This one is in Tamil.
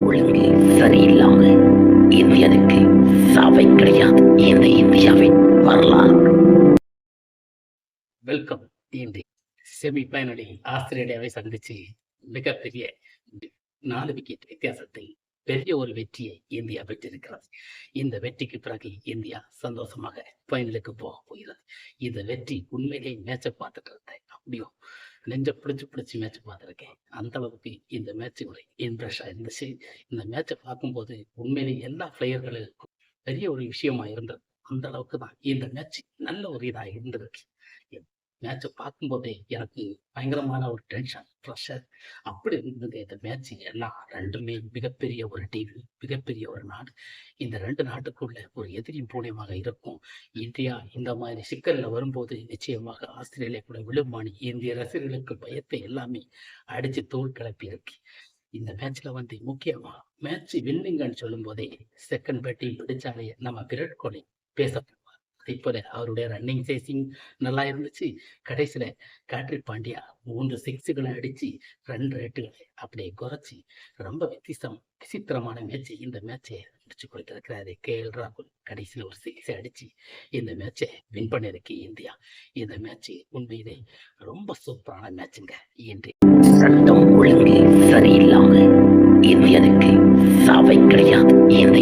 ஒழுங்கு சரியில்லாம இந்தியனுக்கு சாவை கிடையாது. இந்த இந்தியாவின் வரலாறு. வெல்கம். இன்று செமிஃபைனலில் ஆஸ்திரேலியாவை சந்திச்சு மிகப்பெரிய 4 விக்கெட் வித்தியாசத்தில் பெரிய ஒரு வெற்றியை இந்தியா பெற்றிருக்கிறது. இந்த வெற்றிக்கு பிறகு இந்தியா சந்தோஷமாக ஃபைனலுக்கு போக போகிறது. இந்த வெற்றி உண்மையிலே மேட்சை பார்த்துட்டு இருந்தேன், அப்படியும் நெஞ்ச பிடிச்சி மேட்ச் பார்த்துருக்கேன். அந்த அளவுக்கு இந்த மேட்ச் ஒரு இன்ட்ரெஸ்டாக இருந்துச்சு. இந்த மேட்சை பார்க்கும்போது உண்மையிலே எல்லா பிளேயர்களுக்கும் பெரிய ஒரு விஷயமா இருந்தது. அந்த அளவுக்கு தான் இந்த மேட்ச் நல்ல ஒரு இதாக இருந்திருக்கு. மேட்சை பார்க்கும்போதே எனக்கு பயங்கரமான ஒரு டென்ஷன், ப்ரெஷர் அப்படி இருந்தது இந்த மேட்ச். எல்லாம் ரெண்டுமே மிகப்பெரிய ஒரு டீம், மிகப்பெரிய ஒரு நாடு. இந்த 2 நாட்டுக்குள்ள ஒரு எதிரி பூனையமாக இருக்கும். இந்தியா இந்த மாதிரி சிக்கல்ல வரும்போது நிச்சயமாக ஆஸ்திரேலியா கூட விழுமானி இந்திய ரசிகர்களுக்கு பயத்தை எல்லாமே அடிச்சு தோல் கிளப்பி இருக்கு. இந்த மேட்ச்ல முக்கியமா மேட்ச் வின்னிங்னு சொல்லும் போதே செகண்ட் பேட்டிங் பிடிச்சாலே நம்ம விராட் கோலி பேசப்படுவார். இப்போது அவருடைய ரன்னிங் சேசிங் நல்லா இருந்துச்சு. கடைசியில காட்ரி பாண்டியா 3 6களை அடிச்சு ரன் ரேட்டுகளை அப்படியே குறைச்சி ரொம்ப விசித்திரமான மேட்ச். இந்த மேட்சை முடிச்சு கொடுத்திருக்கிறாரு KL ராகுல். கடைசியில் ஒரு 6 அடிச்சு இந்த மேட்சை வின் பண்ணிருக்கு இந்தியா. இந்த மேட்ச் உண்மையிலே ரொம்ப சூப்பரான மேட்சுங்க. இன்று சட்டம் ஒழுங்கு சரியில்லாம இந்தியனுக்கு சாவை கிடையாது. இந்த